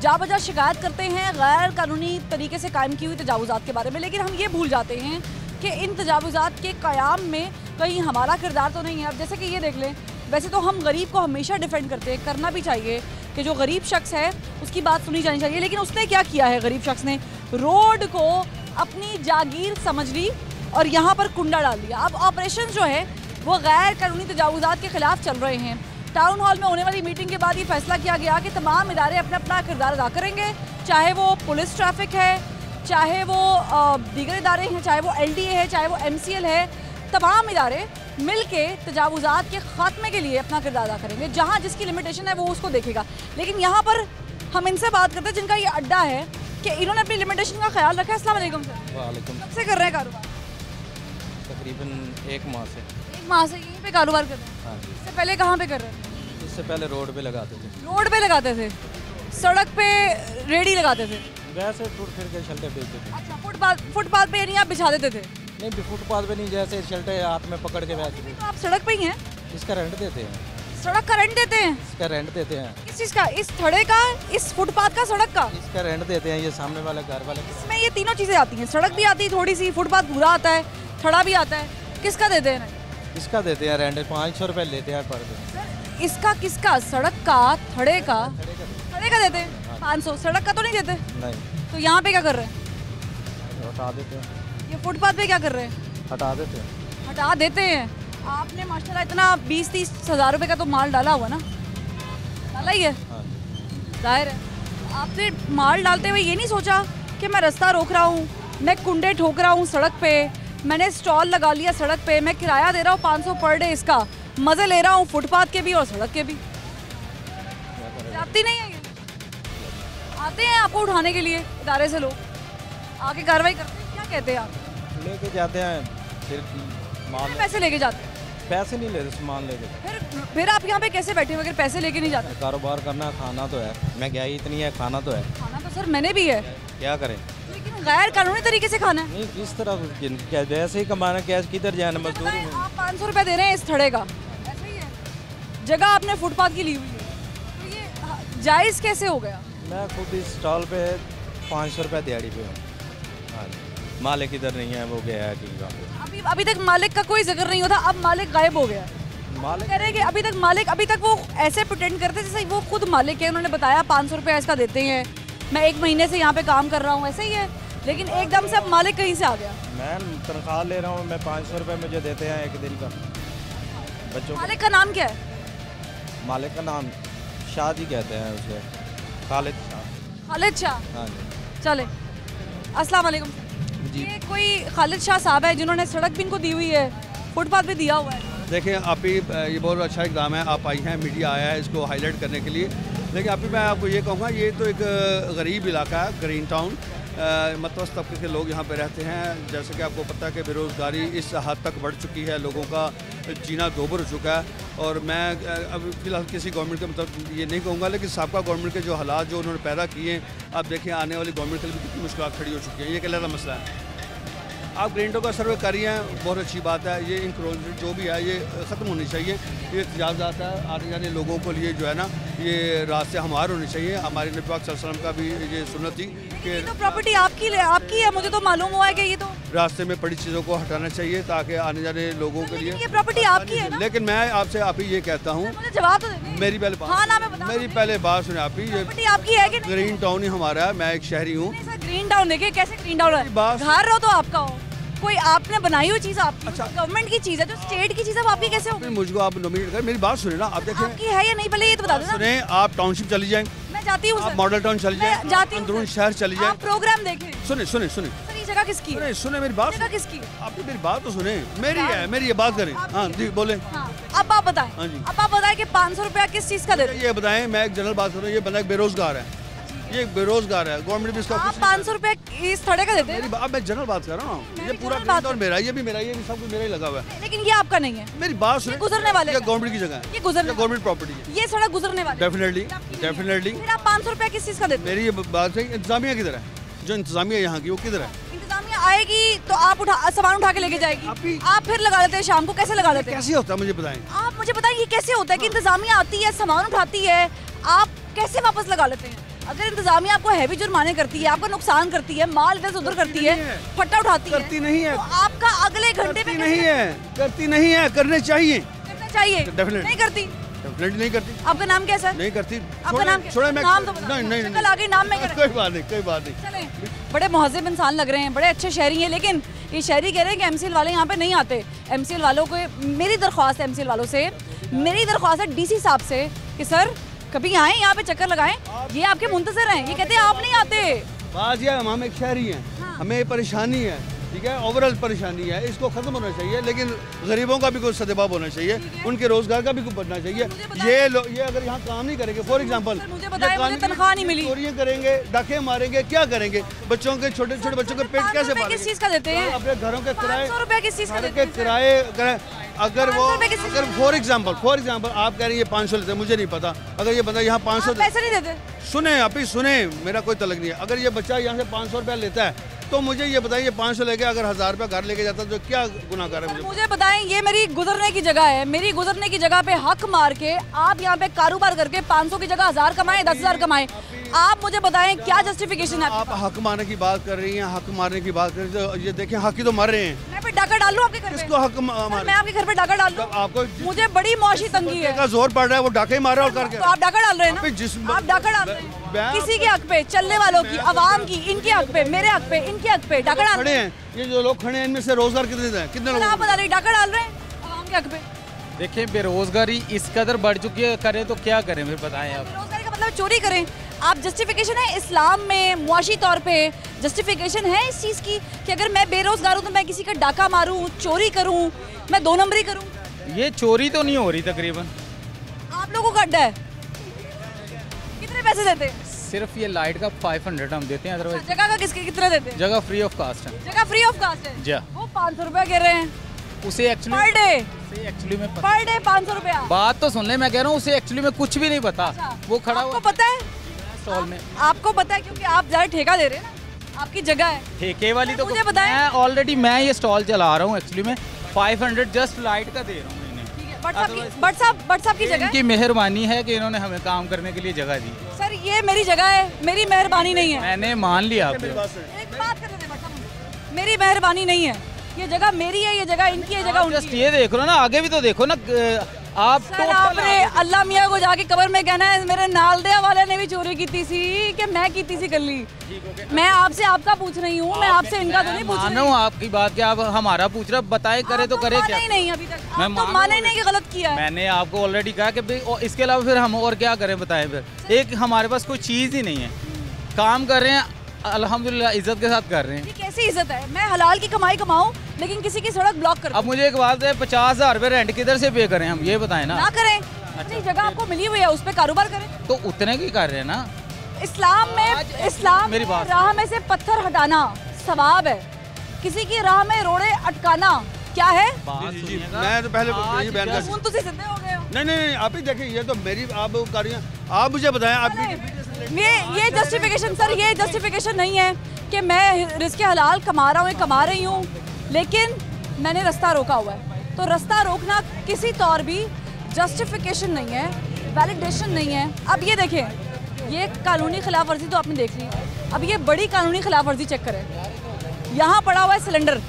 जा बजा शिकायत करते हैं गैर कानूनी तरीके से कायम की हुई तजावुज़ात के बारे में, लेकिन हम ये भूल जाते हैं कि इन तजावुज़ात के क़याम में कहीं हमारा किरदार तो नहीं है। अब जैसे कि ये देख लें, वैसे तो हम गरीब को हमेशा डिफेंड करते हैं, करना भी चाहिए कि जो गरीब शख्स है उसकी बात सुनी जानी चाहिए, लेकिन उसने क्या किया है, गरीब शख्स ने रोड को अपनी जागीर समझ ली और यहाँ पर कुंडा डाल दिया। अब ऑपरेशन जो है वो गैर कानूनी तजावुज़ात के ख़िलाफ़ चल रहे हैं। टाउन हॉल में होने वाली मीटिंग के बाद ये फैसला किया गया कि तमाम इदारे अपना अपना किरदार अदा करेंगे, चाहे वो पुलिस ट्रैफिक है, चाहे वो दीगर इदारे हैं, चाहे वो LDA है, चाहे वो MCL है, तमाम इदारे मिल के तजावुज़ात के ख़ात्मे के लिए अपना किरदार अदा करेंगे। जहाँ जिसकी लिमिटेशन है वो उसको देखेगा। लेकिन यहाँ पर हम इनसे बात करते हैं जिनका ये अड्डा है कि इन्होंने अपनी लिमिटेशन का ख्याल रखा है। अस्सलाम वालेकुम सर। वालेकुम। कब से कर रहे हैं कारोबार? तकरीबन 1 माह से। 1 माह से यहीं पे कारोबार कर रहे हैं? हाँ जी। इससे पहले कहाँ पे कर रहे थे? इससे पहले रोड पे लगाते थे। रोड पे लगाते थे, सड़क पे रेडी लगाते थे? वैसे टूट फिर के शल्टे बेचते थे। अच्छा, फुटपाथ पे नहीं आप बिछा देते थे? नहीं, फुटपाथ पे नहीं, जैसे शल्टे हाथ में पकड़ के वैसे। तो आप सड़क पे ही हैं? इसका रेंट देते हैं। सड़क का रेंट देते हैं? इसका रेंट देते हैं। किस चीज़ का? इस थड़े का, इस फुटपाथ का, सड़क का? इसका रेंट देते हैं ये सामने वाले घर वाले। इसमें ये तीनों चीज़ें आती हैं, सड़क भी आती है थोड़ी सी, फुटपाथ पूरा आता है, थड़ा भी आता है। किसका देते हैं? इसका देते हैं रेंट, 500 रुपये लेते हैं पर दिन। सर इसका किसका? सड़क का, थड़े का? थड़े का देते हैं 500, सड़क का तो नहीं देते? नहीं। तो यहाँ पे क्या कर रहे हैं? हटा देते हैं। ये फुटपाथ पे क्या कर रहे हैं? हटा देते हैं। हटा देते हैं। आपने माशाल्लाह इतना 20-30 हज़ार रुपये का तो माल डाला हुआ ना? डाला ही है, हाँ। जाहिर है। आपने माल डालते हुए ये नहीं सोचा कि मैं रास्ता रोक रहा हूँ, मैं कुंडे ठोक रहा हूँ सड़क पे, मैंने स्टॉल लगा लिया सड़क पे, मैं किराया दे रहा हूँ 500 पर डे, इसका मज़े ले रहा हूँ फुटपाथ के भी और सड़क के भी। जाती नहीं है ये? आते हैं आपको उठाने के लिए इदारे से लोग, आके कार्रवाई करते हैं? क्या कहते हैं आप? लेके जाते हैं, फिर माल पैसे लेके जाते हैं? पैसे नहीं लेते, सामान लेके। फिर आप यहाँ पे कैसे बैठे हो अगर पैसे लेके नहीं जाते? कारोबार करना, खाना तो है, महंगाई इतनी है, खाना तो है। खाना तो सर मैंने भी है, क्या करें? लेकिन गैर कानूनी तरीके से खाना है। नहीं, किस तरह क्या वैसे ही कमाना, कैश किधर जाना, मजदूरी में। आप 500 रुपए दे रहे हैं इस थड़े का, ऐसे ही है। जगह आपने फुटपाथ की ली हुई है, तो ये जायज़ कैसे हो गया? मैं खुद इस स्टॉल पे 500 रुपये दिहाड़ी पे हूँ। हाँ, मालिक इधर नहीं है, वो गया है कहीं। अभी तक मालिक का कोई जिक्र नहीं होता, अब मालिक गायब हो गया। मालिक कह रहे हैं कि अभी तक वो ऐसे प्रिटेंड करते जैसे वो खुद मालिक है। उन्होंने बताया 500 रुपये इसका देते हैं, मैं 1 महीने से यहाँ पे काम कर रहा हूँ, ऐसे ही है। लेकिन एकदम से अब मालिक कहीं से आ गया। मैं तनख्वाह ले रहा हूँ, मैं 500 रुपये मुझे देते हैं एक दिन का। बच्चों मालिक का नाम क्या है? मालिक का नाम शाह जी कहते हैं उसे, खालिद शाह। खालिद शाह? हाँ जी। चले, अस्सलाम वालेकुम। ये कोई खालिद शाह साहब है जिन्होंने सड़क भी इनको दी हुई है, फुटपाथ भी दिया हुआ है। देखिए आप ही, ये बहुत अच्छा इकदाम है, आप आई हैं, मीडिया आया है इसको हाईलाइट करने के लिए। लेकिन अभी मैं आपको ये कहूँगा, ये तो एक गरीब इलाका है, ग्रीन टाउन, मतवस्त तबके के लोग यहाँ पे रहते हैं। जैसे कि आपको पता है कि बेरोज़गारी इस हद तक बढ़ चुकी है, लोगों का जीना दोबर हो चुका है। और मैं अब फिलहाल किसी गवर्नमेंट के मतलब ये नहीं कहूँगा, लेकिन साबका गवर्नमेंट के जो हालात जो उन्होंने पैदा किए हैं, आप देखिए आने वाली गवर्नमेंट के लिए कितनी मुश्किल खड़ी हो चुकी है। ये एक अलग मसला है। आप ग्रीन टाउन का सर्वे कर रही हैं, बहुत अच्छी बात है। ये इंक्रोचमेंट जो भी है ये ख़त्म होनी चाहिए। ये तजावज़ात है आने जाने लोगों को लिए जो है ना, ये रास्ते हमारे होने चाहिए। हमारे नबी पाक सल्लल्लाहु अलैहि वसल्लम का भी ये सुन्नत थी कि तो प्रॉपर्टी आपकी है। मुझे तो मालूम हुआ है कि ये तो रास्ते में पड़ी चीज़ों को हटाना चाहिए ताकि आने जाने लोगों के लिए। ये प्रॉपर्टी आपकी है ना? लेकिन मैं आपसे आप ही ये कहता हूँ, मुझे जवाब तो दे। मेरी पहले बात सुने आप ही। प्रॉपर्टी आपकी है कि नहीं? ग्रीन टाउन ही हमारा है, मैं एक शहरी हूँ। ग्रीन टाउन देखिए कैसे ग्रीन टाउन है, घर रहो तो आपका हो, कोई आपने बनाई हुई चीज आपकी, अच्छा गवर्नमेंट की चीज है, जो स्टेट की चीज है वो आपकी कैसे होगी? मुझको आप नॉमिनेट कर, मेरी बात सुने ना, आप देखें आपकी है या नहीं पहले ये तो बता देना। सुने, आप टाउनशिप चली जाएं, मैं जाती हूँ, आप मॉडल टाउन चली जाएं, जाती हूँ, अंदरून शहर चली जाएं, प्रोग्राम देखें। सुने सुने सुने सर ये जगह किसकी है? सुने मेरी बात, जगह किसकी? आपकी मेरी बात तो सुने, मेरी है, मेरी ये बात करें। हाँ जी बोले। अब आप बताएं। हाँ जी, अब आप बताएं कि 500 रुपया किस चीज का देते हैं? ये बताएं, मैं एक जनरल बात कर रहा हूँ। ये बंदा एक बेरोजगार है, ये बेरोजगार है, गवर्नमेंट भी इसका आप 500 रुपए इस थड़े का देते हैं? अब मैं जनरल बात कर रहा हूँ, ये पूरा और मेरा, ये भी मेरा, ये भी सब कुछ मेरा ही लगा हुआ है। लेकिन ये आपका नहीं है। मेरी बात सुने, गुजरने वाले, ये गवर्नमेंट की जगह है, ये गुजरने गवर्नमेंट प्रॉपर्टी है, ये सड़क गुजरने वाली। Definitely definitely. फिर आप 500 रुपया किस चीज का देते हैं? मेरी ये बात है, इंतजामिया किधर है? जो इंतजामिया यहाँ की वो किधर है? इंतजामिया आएगी तो आप सामान उठा के लेके जाएगी, आप फिर लगा लेते हैं शाम को। कैसे लगा लेते हैं? कैसे होता है मुझे बताएं। आप मुझे बताएं ये कैसे होता है कि इंतजामिया आती है, सामान उठाती है, आप कैसे वापस लगा लेते हैं? अगर इंतजामिया आपको हैवी जुर्माने करती है, आपका नुकसान करती है, माल इधर से उधर करती है, फट्टा उठाती है, करती नहीं है, तो आपका अगले घंटे में करती नहीं है, करने चाहिए, करना चाहिए, नहीं करती, डेफिनेटली नहीं करती। आपका नाम क्या है सर? नहीं करती। आपका नाम क्या? छोड़े, नाम तो बताओ। नहीं शक्ल आ गई, नाम में कोई बात नहीं, कोई बात नहीं। चलें, बड़े महज़िब इंसान लग रहे हैं, बड़े अच्छे शहरी हैं, लेकिन ये शहरी कह रहे हैं कि एमसीएल वाले यहाँ पे नहीं आते। एमसीएल वालों को मेरी दरख्वास्त है, एमसीएल वालों से मेरी दरख्वास्त है डीसी साहब से कि सर कभी आए यहाँ पे चक्कर लगाएं। ये आपके मुंतजर हैं, ये कहते हैं आप नहीं आते। बात यह हम एक शहरी हैं, हमें परेशानी है, ठीक है, ओवरऑल परेशानी है, इसको ख़त्म होना चाहिए। लेकिन गरीबों का भी कुछ सदबाब होना चाहिए, उनके रोजगार का भी कुछ बनना चाहिए। ये अगर यहाँ काम नहीं करेंगे, फॉर एग्जाम्पल तनख्वाह नहीं मिली, चोरियाँ करेंगे, डाके मारेंगे, क्या करेंगे? बच्चों के छोटे छोटे बच्चों के पेट कैसे पालेंगे? किस चीज़ का देते हैं? अपने घरों के किराए, 500 रुपया किस चीज़ का देते हैं? किराए अगर वो अगर फॉर एग्जाम्पल आप कह रही है 500 लेते हैं, मुझे नहीं पता। अगर ये बंदा यहाँ 500 पैसे नहीं देते, सुने आप ही सुने, मेरा कोई तलक नहीं है। अगर ये बच्चा यहाँ से 500 रुपया लेता है तो मुझे ये बताइए 500 लेके अगर 1000 रुपया घर लेके जाता तो क्या गुनाहगार है? मुझे बताएं, ये मेरी गुजरने की जगह है, मेरी गुजरने की जगह पे हक मार के आप यहाँ पे कारोबार करके 500 की जगह 1000 कमाएं, 10,000 कमाएं। आप मुझे बताएं क्या जस्टिफिकेशन है? आप हक मारने की बात कर रही हैं, हक मारने की बात कर रही हैं, तो ये देखिए हक ही तो मर रहे हैं। मैं पे डाका डाल लूं आपके घर पे? किसको हक मार? मैं आपके घर पे डाका डाल लूं? आपको मुझे बड़ी मौशी तंगी है। का जोर पड़ रहा है, वो डाके ही मार रहा है और करके। तो आप डाका डाल रहे हैं ना? आप डाका डाल रहे हैं किसी के हक पे, चलने वालों की, आवाम की, इनके हक पे, मेरे हक पे, इनके हक पे डाका डाल खड़े हैं। ये जो लोग खड़े हैं इनमें से रोजगार कितने लोग? आप बता रहे डाका डाल रहे हैं आवाम के हक पे। देखिए बेरोजगारी इस कदर बढ़ चुकी है, करें तो क्या करें फिर बताएं आप? बेरोजगारी का मतलब चोरी करें? आप जस्टिफिकेशन है इस्लाम में, मुआशी तौर पे जस्टिफिकेशन है इस चीज़ की कि अगर मैं बेरोजगार हूँ तो मैं किसी का डाका मारूँ, चोरी करूँ, मैं 2 नंबरी करूँ? ये चोरी तो नहीं हो रही तकरीबन। आप लोगों का अड्डा है, कितने पैसे देते हैं? सिर्फ ये लाइट का 500 हम देते हैं, अदरवाइज जगह का किसके कितने देते हैं? जगह फ्री ऑफ कास्ट है। जगह फ्री ऑफ कास्ट है जी। वो 500 रुपया कह रहे हैं उसे एक्चुअली पर डे। एक्चुअली में पर डे 500 रुपया। बात तो सुन ले, मैं कह रहा हूँ उसे एक्चुअली में कुछ भी नहीं पता। वो खड़ा आपको पता है? स्टॉल में आपको पता है क्योंकि आप ज़्यादा ठेका दे रहे हैं ना, आपकी जगह है ठेके वाली। तो मुझे बताएं। मैं ऑलरेडी मैं ये स्टॉल चला रहा हूँ एक्चुअली में 500 जस्ट लाइट का दे रहा हूँ मैंने। बट साहब की जगह इनकी मेहरबानी है कि इन्होंने हमें काम करने के लिए जगह दी। सर ये मेरी जगह है, मेरी मेहरबानी नहीं है। मैंने मान लिया आपको। एक बात कर रहे थे, मेरी मेहरबानी नहीं है, ये जगह मेरी है, ये जगह इनकी है, जगह उनकी है। ये देख लो ना, आगे भी तो देखो ना आप। सर आपने अल्लाह मियाँ को जाके कबर में कहना है मेरे नालदे वाले ने भी चोरी की थी कि मैं की थी कल्ली। मैं आपसे आपका पूछ रही हूँ, मैं आपसे इनका तो नहीं पूछ रही हूँ। आपकी बात क्या, आप हमारा पूछ रहे, बताए करे तो करे क्या? नहीं अभी तक आप तो माने नहीं कि गलत किया है। मैंने आपको ऑलरेडी कहा कि भाई इसके अलावा फिर हम और क्या करें बताएं? फिर एक हमारे पास कोई चीज़ ही नहीं है, काम कर रहे हैं अल्हम्दुलिल्लाह इज्जत के साथ कर रहे हैं। कैसी इज्जत है? मैं हलाल की कमाई कमाऊं लेकिन किसी की सड़क ब्लॉक कर। अब मुझे एक बात है, 50,000 रुपये रेंट किधर से पे करें हम, ये बताएं ना। ना करें, अपनी जगह आपको मिली हुई है उस पर कारोबार करें। तो उतने की कर रहे हैं ना। इस्लाम में राह में से पत्थर हटाना सवाब है, किसी की राह में रोड़े अटकाना क्या है? मैं तो पहले ये बयान कर। सुन तुसी सिद्धे हो गए हो। नहीं आप ही देखिए, ये तो मेरी आप कर रही हैं, आप मुझे बताएं। आप ये जस्टिफिकेशन सर, ये जस्टिफिकेशन नहीं है कि मैं रिस्क हलाल कमा रहा हूँ, कमा रही हूँ, लेकिन मैंने रास्ता रोका हुआ है। तो रास्ता रोकना किसी तौर भी जस्टिफिकेशन नहीं है, वैलिडेशन नहीं है। अब ये देखें, ये कानूनी खिलाफ वर्जी तो आपने देख ली, अब ये बड़ी कानूनी खिलाफ वर्जी चेक करें। यहाँ पड़ा हुआ है सिलेंडर,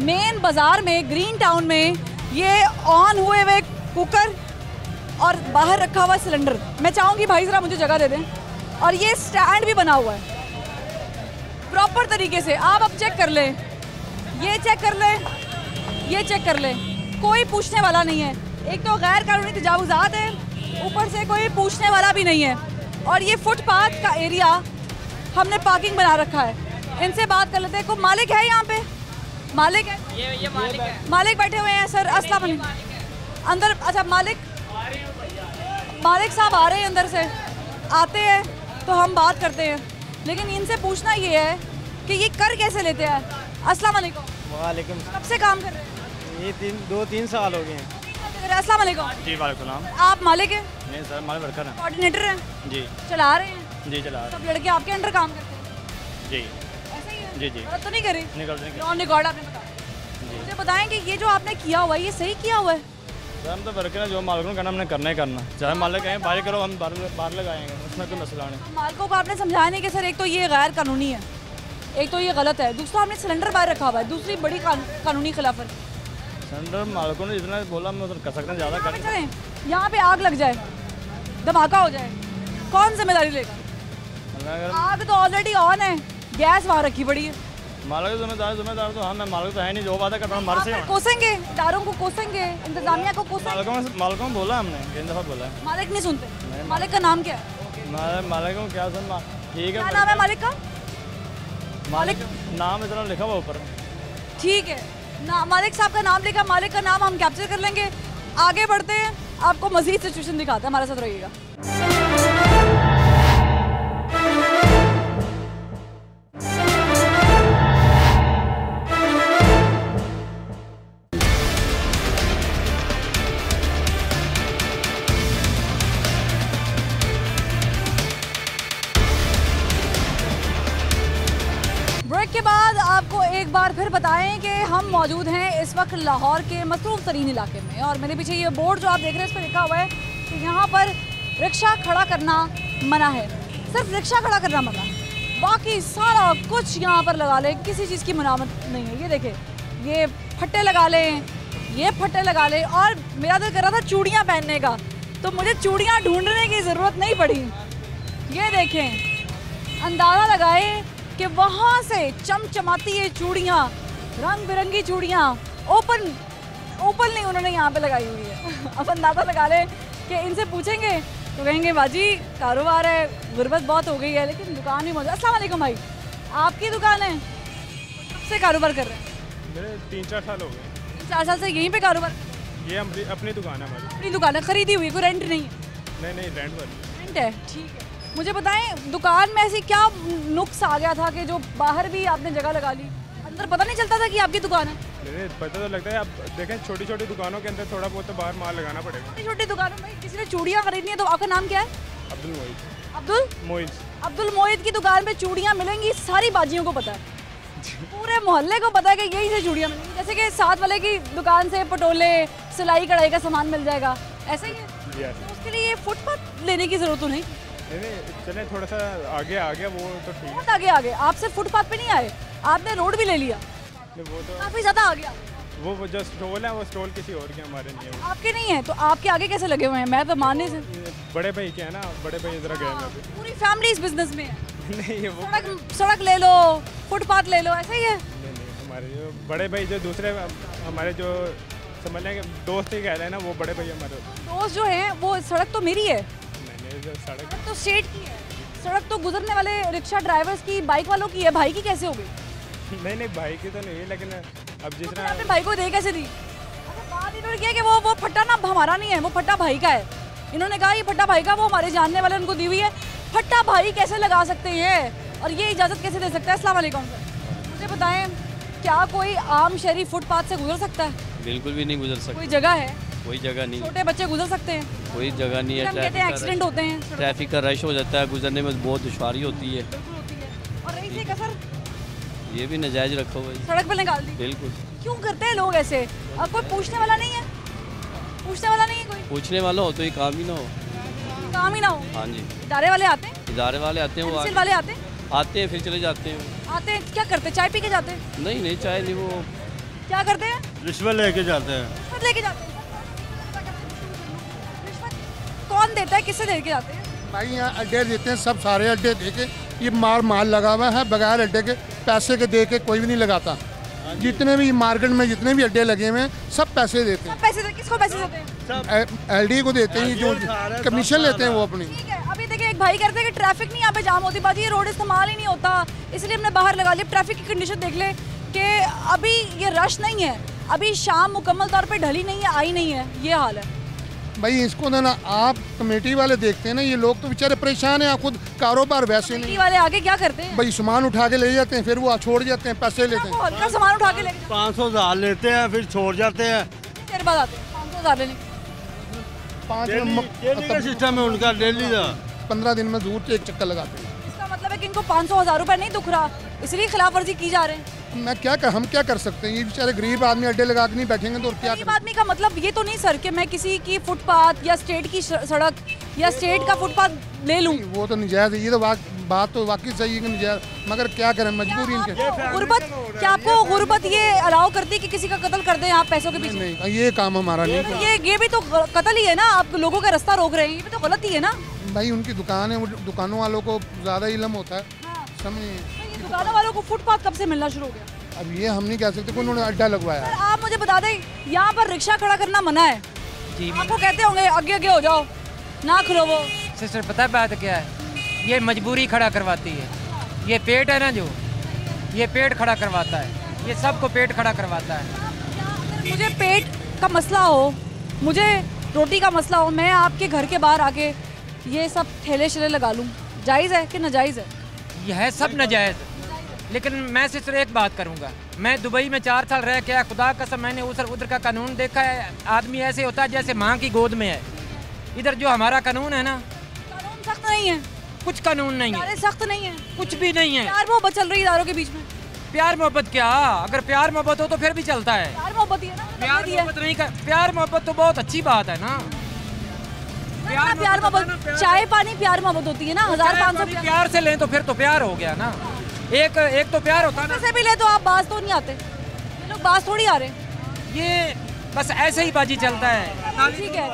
मेन बाजार में, ग्रीन टाउन में, ये ऑन हुए हुए कुकर और बाहर रखा हुआ सिलेंडर। मैं चाहूँगी भाई ज़रा मुझे जगह दे दें। और ये स्टैंड भी बना हुआ है प्रॉपर तरीके से, आप अब चेक कर लें, ये चेक कर लें, ये चेक कर लें, कोई पूछने वाला नहीं है। एक तो गैर कानूनी तजावुज़ात है, ऊपर से कोई पूछने वाला भी नहीं है। और ये फुटपाथ का एरिया हमने पार्किंग बना रखा है। इनसे बात कर लेते हैं। कोई मालिक है यहाँ पे? मालिक है? ये मालिक है। मालिक बैठे हुए हैं सर, अस्सलाम वालेकुम। अंदर अच्छा मालिक साहब आ रहे हैं अंदर से, आते हैं तो हम बात करते हैं, लेकिन इनसे पूछना ये है कि ये कर कैसे लेते हैं? अस्सलाम वालेकुम। वालेकुम। कब से काम कर रहे हैं? ये 2-3 साल हो गए हैं। अस्सलाम वालेकुम। जी वालेकुम सलाम। आप मालिक हैं? नहीं सर, मालिक वर्कर हैं। कोऑर्डिनेटर हैं? जी। चला रहे हैं? जी चला रहे हैं। सब लड़के आपके अंडर काम करते हैं? जी। ऐसा ही है? जी जी। गलत तो नहीं करी? नहीं। ऑन रिकॉर्ड आपने बताया। मुझे बताएं कि ये जो आपने किया हुआ है ये सही किया हुआ है? सर हम तो वर्कर हैं, जो मालिक को करना हमने करना ही करना, चाहे मालिक कहें बाहर करो, हम बाहर लगाएंगे, उसमें कोई मसला नहीं। मालिकों को आपने समझाया नहीं कि सर एक तो ये गैर कानूनी है, एक तो ये गलत है, दूसरा आपने सिलेंडर बाहर रखा हुआ है, दूसरी बड़ी कानूनी खिलाफत। सिलेंडर मालिकों ने जितना बोला हम उतना कर सकते हैं, ज़्यादा कर चलें। यहाँ पे आग लग जाए, धमाका हो जाए, कौन जिम्मेदारी लेगा? आग तो ऑलरेडी ऑन है, गैस वहाँ रखी पड़ी है। मालिक जिम्मेदार तो हम, मालिक तो है नहीं, जो वादा करता हूँ हमारे से कोसेंगे, इदारों को कोसेंगे, इंतजामिया को कोसेंगे। मालिकों को बोला हमने, कई दफ़ा बोला है। मालिक नहीं सुनते। मालिक का नाम क्या है? मालिक को क्या सुन, ठीक है। क्या नाम है मालिक का? मालिक नाम इतना लिखा हुआ ऊपर। ठीक है, मालिक साहब का नाम लिखा, मालिक का नाम हम कैप्चर कर लेंगे। आगे बढ़ते हैं, आपको मजीद सिचुएशन दिखाते हैं, हमारे साथ रहिएगा। ब्रेक के बाद आपको एक बार फिर बताएं कि हम मौजूद हैं इस वक्त लाहौर के मसरूफ तरीन इलाके में, और मेरे पीछे ये बोर्ड जो आप देख रहे हैं इस पर लिखा हुआ है कि यहाँ पर रिक्शा खड़ा करना मना है। सिर्फ रिक्शा खड़ा करना मना, बाकी सारा कुछ यहाँ पर लगा लें, किसी चीज़ की मनामत नहीं है। ये देखें, ये फट्टे लगा लें, ये फट्टे लगा लें, और मेरा दिल कर रहा था चूड़ियाँ पहनने का, तो मुझे चूड़ियाँ ढूंढने की ज़रूरत नहीं पड़ी। ये देखें, अंदाज़ा लगाए कि वहाँ से चमचमाती ये चूड़ियाँ, रंग बिरंगी चूड़ियाँ ओपन नहीं उन्होंने यहाँ पे लगाई हुई है। अब अंदाज़ा लगा लें कि इनसे पूछेंगे तो कहेंगे बाजी कारोबार है, गुर्बत बहुत हो गई है, लेकिन दुकान भी मौजूद। अस्सलाम वालेकुम भाई, आपकी दुकान है, कब से कारोबार कर रहे हैं? मेरे 3-4 साल हो गए। 3-4 साल से यहीं पे कारोबार? ये अपनी दुकान है हमारी। अपनी दुकान है, खरीदी हुई, कोई रेंट नहीं है? नहीं, रेंट वाली। रेंट है, ठीक है। मुझे बताएं दुकान में ऐसी क्या नुक्स आ गया था कि जो बाहर भी आपने जगह लगा ली, अंदर पता नहीं चलता था कि आपकी दुकान है? नहीं, पता तो लगता है। आप देखें छोटी छोटी दुकानों के अंदर थोड़ा बहुत तो बाहर माल लगाना पड़ेगा। छोटी छोटी दुकानों में किसी ने चूड़ियाँ खरीदनी है तो आपका नाम क्या है? अब्दुल मोइज। अब्दुल मोइज की दुकान पे चूड़ियाँ मिलेंगी, सारी बाजियों को पता है, पूरे मोहल्ले को पता है कि यहीं से चूड़ियाँ मिलेंगी। जैसे कि साथ वाले की दुकान से पटोले, सिलाई कढ़ाई का सामान मिल जाएगा, ऐसे ही है। तो उसके लिए फुटपाथ लेने की जरूरत तो नहीं? नहीं, चले थोड़ा सा आगे आ गया वो तो ठीक। बहुत आगे आप सिर्फ फुटपाथ पे नहीं आए, आपने रोड भी ले लिया, वो तो काफी ज्यादा आ गया। वो जो स्टॉल है वो स्टॉल किसी और के, हमारे नहीं है। आपके नहीं है तो आपके आगे कैसे लगे हुए हैं? मैं तो मानने से बड़े भाई के है ना, बड़े भाई इधर गए हैं। पूरी फैमिली इस बिजनेस में है? नहीं, वो सड़क ले लो, फुटपाथ ले लो, ऐसा ही है? नहीं, हमारे जो बड़े भाई जो दूसरे हमारे जो समझ लें दोस्त ही कह रहे हैं ना, वो बड़े भाई हमारे दोस्त जो हैं वो सड़क तो मेरी है। नहीं, सड़क तो स्टेट की है, सड़क तो गुजरने वाले रिक्शा ड्राइवर्स की, बाइक वालों की है। भाई की कैसे हो गई? नहीं, भाई की तो नहीं है, लेकिन अब जिस तरह आपने भाई को दे कैसे दी? बात इन्होंने किया कि वो फट्टा ना हमारा नहीं है, वो फट्टा भाई का है। इन्होंने कहा ये फट्टा भाई का, वो हमारे जानने वाले उनको दी हुई है। फट्टा भाई कैसे लगा सकते हैं और ये इजाज़त कैसे दे सकता है? अस्सलाम वालेकुम सर, मुझे बताएं क्या कोई आम शहरी फुटपाथ से गुजर सकता है? बिल्कुल भी नहीं गुजर सकता। कोई जगह है? कोई जगह नहीं। छोटे बच्चे गुजर सकते हैं? कोई जगह नहीं है। हम कहते हैं एक्सीडेंट होते हैं, ट्रैफिक का रश हो जाता है, गुजरने में बहुत दुश्वारी होती है। और रही थी कसर, ये भी नाजायज रखा हुआ है, सड़क पर निकाल दी। बिल्कुल। क्यों करते हैं लोग ऐसे? अब कोई पूछने वाला नहीं है? पूछने वाला नहीं है कोई? पूछने वाला हो तो ये काम ही ना हो। काम ही ना हो? हाँ जी। इदारे वाले आते हैं? इदारे वाले आते हैं, वो वाले आते हैं? आते हैं फिर चले जाते हैं। आते हैं क्या करते हैं? चाय पी के जाते हैं? नहीं, चाय नहीं, वो क्या करते हैं? रिश्वत लेके जाते हैं। रिश्वत लेके जाते हैं? रिश्वत कौन देता है, किससे दे के जाते हैं? भाई यहाँ अड्डे देते हैं, सब सारे अड्डे दे के, ये माल लगा हुआ है, बगैर अड्डे के पैसे के दे के कोई भी नहीं लगाता। जितने भी मार्केट में जितने भी अड्डे लगे हुए हैं सब पैसे देते हैं। पैसे किसको पैसे देते हैं? एलडी को देते हैं, जो कमीशन लेते हैं वो अपनी। ठीक है, अभी देखिए एक भाई कहते हैं कि ट्रैफिक नहीं यहाँ पे जाम होती, बाजी ये रोड इस्तेमाल ही नहीं होता इसलिए हमने बाहर लगा लिया। ट्रैफिक की कंडीशन देख ले कि अभी ये रश नहीं है, अभी शाम मुकम्मल तौर पे ढली नहीं है, आई नहीं है, ये हाल है। भाई इसको ना आप कमेटी वाले देखते हैं ना, ये लोग तो बेचारे परेशान हैं, खुद कारोबार वैसे नहीं। वाले आगे क्या करते हैं? भाई सामान उठा के ले जाते हैं, फिर वो छोड़ जाते हैं, पैसे लेते हैं। हल्का सामान उठा के ले 500,000 लेते हैं, फिर छोड़ जाते हैं। देर बाद आते हैं 500,000 लेने। 5 सिस्टम है उनका डेली का। 15 दिन में जरूर एक चक्कर लगाते हैं। इसका मतलब है कि इनको 500,000 रुपए नहीं दुख रहा, इसलिए खिलाफ वर्जी की जा रहे हैं। हम क्या कर सकते हैं? ये बेचारे गरीब आदमी अड्डे लगा के नहीं बैठेंगे तो क्या? गरीब आदमी का मतलब ये तो नहीं सर कि मैं किसी की फुटपाथ या स्टेट की सड़क या स्टेट का फुटपाथ ले लूं। वो तो नजायज है, ये तो बात तो वाकई सही है कि नजायज, मगर क्या करें, मजबूरी इनके। गुर्बत, क्या आपको गुर्बत ये अलाउ करती है कि किसी का कत्ल कर दें आप पैसों के पीछे? नहीं, ये काम हमारा नहीं। ये भी तो कत्ल ही है ना, आप लोगों का रास्ता रोक रहे हैं, ये भी तो गलत ही है ना। भाई उनकी दुकान है, वो दुकानों वालों को ज्यादा इल्म होता है, समझिए। दुकानों वालों को फुटपाथ कब से मिलना शुरू हो गया? अब ये हम नहीं कह सकते, उन्होंने अड्डा लगवाया। सर आप मुझे बता दें, यहाँ पर रिक्शा खड़ा करना मना है जी। आपको कहते होंगे आगे आगे हो जाओ, ना खलो वो। सिस्टर पता है बात क्या है, ये मजबूरी खड़ा करवाती है। ये पेट है ना, जो ये पेट खड़ा करवाता है, ये सबको पेट खड़ा करवाता है। मुझे पेट का मसला हो, मुझे रोटी का मसला हो, मैं आपके घर के बाहर आके ये सब ठेले शेले लगा लूँ, जायज़ है कि नाजायज़ है? यह है सब नाजायज़, लेकिन मैं सिर्फ एक बात करूंगा, मैं दुबई में 4 साल रह के, खुदा कसम मैंने उधर का कानून देखा है। आदमी ऐसे होता है जैसे माँ की गोद में है। इधर जो हमारा कानून है ना, कानून सख्त नहीं है, कुछ कानून नहीं है, सख्त नहीं है, कुछ भी नहीं है यार। वो चल रही इदारों के बीच में, प्यार मोहब्बत क्या, अगर प्यार मोहब्बत हो तो फिर भी चलता है। प्यार मोहब्बत ही है ना, प्यार मोहब्बत नहीं कर, प्यार मोहब्बत तो बहुत अच्छी बात है ना। प्यार मोहब्बत, चाय पानी प्यार मोहब्बत होती है ना। 1500 प्यार से लें तो फिर तो प्यार हो गया ना। एक तो प्यार होता है ना। से भी ले तो आप बाज तो नहीं आते, ये लोग बाज थोड़ी आ रहे। ये बस ऐसे ही बाजी चलता है। ठीक है,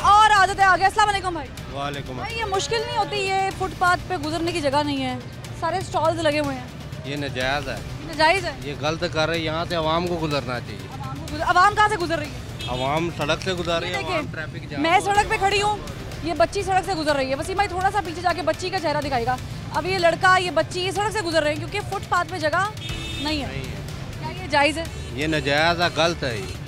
और आदत है आगे। अस्सलाम वालेकुम भाई। वालेकुम। भाई ये मुश्किल नहीं होती, ये फुटपाथ पे गुजरने की जगह नहीं है, सारे स्टॉल्स लगे हुए हैं, ये नाजायज़ है, नाजायज़ है, ये गलत कर रहे हैं। यहाँ से आवाम को गुजरना चाहिए। आवाम कहाँ से गुजर रही है? आवाम सड़क से गुजर रही है, ट्रैफिक जाम। मैं सड़क पे खड़ी हूँ, ये बच्ची सड़क से गुजर रही है। वसीम भाई थोड़ा सा पीछे जाके बच्ची का चेहरा दिखाएगा। अब ये लड़का, ये बच्ची, ये सड़क से गुजर रहे हैं क्योंकि फुटपाथ पे जगह नहीं है। क्या ये जायज़ है? ये नाजायज़ है, गलत है,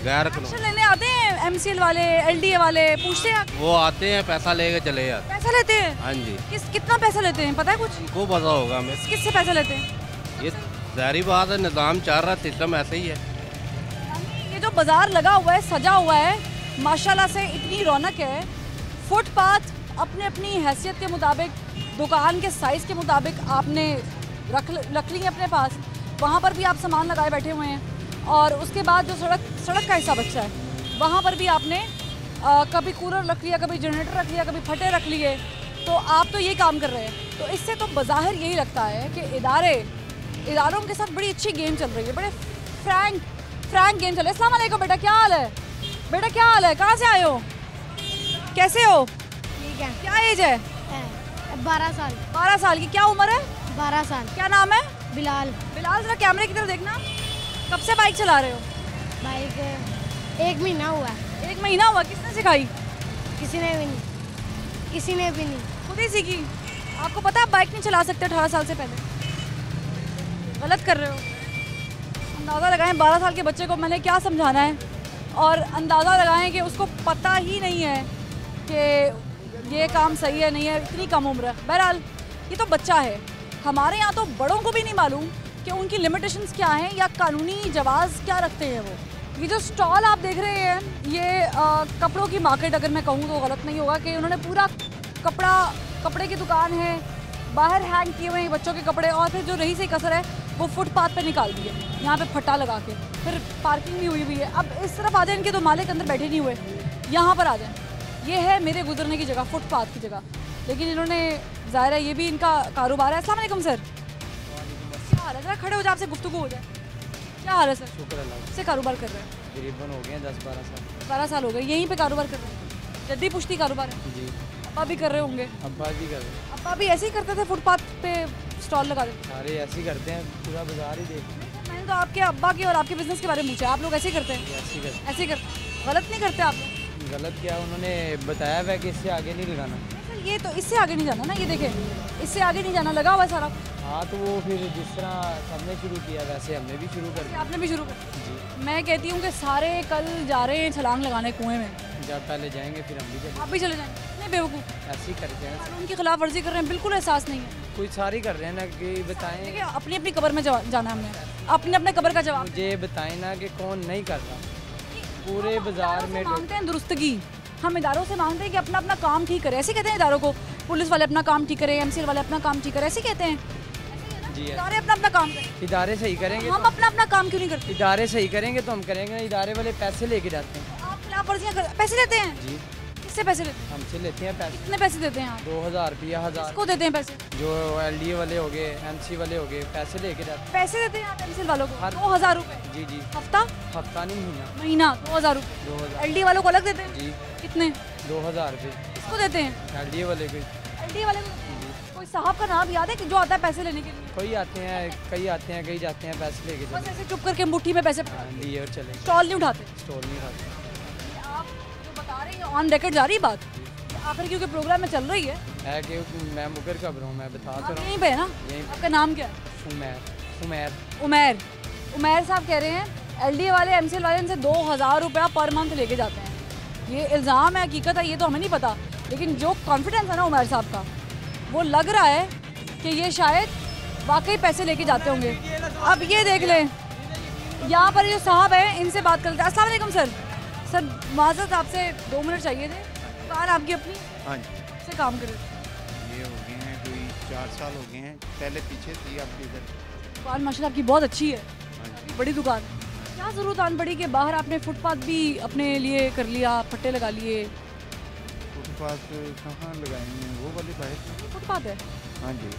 गैर एक्शन लेने आते हैं MCL वाले, LDA वाले, पूछते हैं? वो आते हैं, पैसा लेके चले जाते। पैसा लेते हैं? हाँ जी। कितना पैसा लेते हैं पता है कुछ? को पता होगा हमें। किससे पैसा लेते हैं? ये ज़ाहिर बात है, निज़ाम चल रहा, सिस्टम ऐसे ही है। ये जो बाजार लगा हुआ है, सजा हुआ है, माशाल्लाह से इतनी रौनक है। फुटपाथ अपने अपनी हैसियत के मुताबिक, दुकान के साइज़ के मुताबिक आपने रख ली है अपने पास, वहाँ पर भी आप सामान लगाए बैठे हुए हैं। और उसके बाद जो सड़क का हिस्सा बचा है, वहाँ पर भी आपने कभी कूलर रख लिया, कभी जनरेटर रख लिया, कभी फटे रख लिए। तो आप तो ये काम कर रहे हैं। तो इससे तो बज़ाहिर यही लगता है कि इदारों के साथ बड़ी अच्छी गेम चल रही है, बड़े फ्रैंक गेम चल रहा है। अस्सलाम वालेकुम बेटा, क्या हाल है? बेटा क्या हाल है, कहाँ से आए हो, कैसे हो? ठीक है। क्या एज है? 12 साल। 12 साल की क्या उम्र है? 12 साल। क्या नाम है? बिलाल। बिलाल जरा कैमरे की तरफ देखना। कब से बाइक चला रहे हो? बाइक 1 महीना हुआ। 1 महीना हुआ? किसने सिखाई? किसी ने भी नहीं, खुद ही सीखी। आपको पता है आप बाइक नहीं चला सकते 18 साल से पहले, गलत कर रहे हो। अंदाज़ा लगाएं 12 साल के बच्चे को मैंने क्या समझाना है, और अंदाज़ा लगाएं कि उसको पता ही नहीं है कि ये काम सही है नहीं है, इतनी कम उम्र है। बहरहाल ये तो बच्चा है। हमारे यहाँ तो बड़ों को भी नहीं मालूम कि उनकी लिमिटेशंस क्या हैं या कानूनी जवाज़ क्या रखते हैं वो। ये जो स्टॉल आप देख रहे हैं, ये कपड़ों की मार्केट, अगर मैं कहूँ तो गलत नहीं होगा कि उन्होंने पूरा कपड़े की दुकान है, बाहर हैंग किए हुए हैं बच्चों के कपड़े, और फिर जो रही से कसर है वो फुटपाथ पे निकाल दिए, यहाँ पे फट्टा लगा के, फिर पार्किंग भी हुई है। अब इस तरफ आ जाए, इनके तो मालिक अंदर बैठे नहीं हुए, यहाँ पर आ जाए। ये है मेरे गुजरने की जगह, फुटपाथ की जगह, लेकिन इन्होंने, ज़ाहिर है ये भी इनका कारोबार है। अस्सलाम वालेकुम सर, क्या हाल है? जरा खड़े हो जाए, आपसे गुफ्तगू हो जाए। क्या हाल है सर? शुक्र अल्लाह से कारोबार कर रहे हैं? तकरीबन हो गए 10-12 साल। 12 साल हो गए यहीं पे कारोबार कर रहे हैं? जद्दी पुश्ती कारोबार है जी। अब्बा भी कर रहे होंगे? अब्बा भी कर रहे हैं। अब्बा भी ऐसे ही करते थे, फुटपाथ पे स्टॉल लगा देते? सारे ऐसे ही करते हैं, पूरा बाजार ही देख। मैंने तो आपके अब्बा की और आपके बिजनेस के बारे में पूछा, आप लोग ऐसे ही करते हैं? ऐसे ही करते ऐसे ही करते, गलत नहीं करते आप लोग? गलत क्या, उन्होंने बताया हुआ है कि इससे आगे नहीं लगाना। सर ये तो इससे आगे नहीं जाना ना, ये देखें, इससे आगे नहीं जाना, लगा हुआ है सारा। हाँ तो वो फिर जिस तरह सबने शुरू किया वैसे हमने भी शुरू कर दिया। आपने भी शुरू कर दिया? मैं कहती हूँ कि सारे कल जा रहे हैं छलांग लगाने कुएं में। जब पहले जाएंगे फिर हम भी चलेंगे। आप भी चले जाएंगे? नहीं बेवकूफ़, ऐसे ही करते हैं। कानून की खिलाफ वर्जी कर रहे हैं, बिल्कुल एहसास नहीं है। कोई सारी कर रहे हैं ना कि बताएं। देखिए अपनी अपनी कब्र में जाना हमने, अपने अपने कब्र का जवाब। मुझे बताएं ना कि कौन नहीं कर रहा। पूरे बाजार में मांगते हैं दुरुस्तगी, हम इदारों से मांगते हैं कि अपना अपना काम ठीक करें। ऐसे कहते हैं इदारों को, पुलिस वाले अपना काम ठीक करें, MCL वाले अपना काम ठीक करें, ऐसे कहते हैं। जी इदारे अपना अपना काम करें। इदारे सही करेंगे, हम अपना अपना काम क्यों नहीं करते? इदारे सही करेंगे तो हम करेंगे ना। इदारे वाले पैसे लेके जाते हैं। आप खिलाफ वर्जियाँ पैसे लेते हैं? जी। किससे पैसे लेते हैं? हमसे लेते हैं पैसे। कितने पैसे देते हैं आप? 2000 रुपया, 1000। किसको देते हैं पैसे? जो LDA वाले हो गए, MC वाले हो गए, पैसे लेके जाते हैं। पैसे देते हैं आप MCL वालों को? 2000 रुपये? जी जी। हफ्ता नहीं, महीना 2000 रुपये। 2000। LDA वालों को अलग देते हैं? जी। कितने? 2000 रुपये। किसको देते हैं? LDA वाले को। LDA वाले को? कोई साहब का नाम याद है कि जो आता है पैसे लेने के लिए? कोई आते हैं, कई आते हैं, कई जाते हैं, पैसे लेके बस ऐसे चुप करके मुट्ठी में पैसे लिए और चले। स्टॉल नहीं उठाते? स्टॉल नहीं उठाते। आप जो बता रही हैं ऑन रिकॉर्ड जा रही बात, आखिर क्योंकि प्रोग्राम में चल रही है कि मैं मुकर का हूँ, मैं बता तो रहा हूँ। यहीं पे है ना? आपका नाम क्या है? उमैर साहब कह रहे हैं LDA वाले MCL वाले इनसे 2000 रुपया पर मंथ लेके जाते हैं। ये इल्ज़ाम है, हकीकत है, ये तो हमें नहीं पता, लेकिन जो कॉन्फिडेंस है ना उमैर साहब का, वो लग रहा है कि ये शायद वाकई पैसे लेके जाते होंगे। अब ये देख लें, यहाँ पर जो साहब हैं इनसे बात करते हैं। अस्सलाम वालेकुम सर, माज़रत आपसे 2 मिनट चाहिए थे। दुकान आपकी अपनी? हाँ जी। से काम कर रहे? ये हो गए हैं कोई 4 साल हो गए हैं, पहले पीछे थी, अब इधर दुकान माशाल्लाह आपकी बहुत अच्छी है, काफी बड़ी दुकान है। क्या ज़रूरत आन पड़ी कि बाहर आपने फुटपाथ भी अपने लिए कर लिया, फट्टे लगा लिए? फुटपाथ कहाँ लगाएंगे, वो वाली बाइक फुटपाथ है। हाँ जी,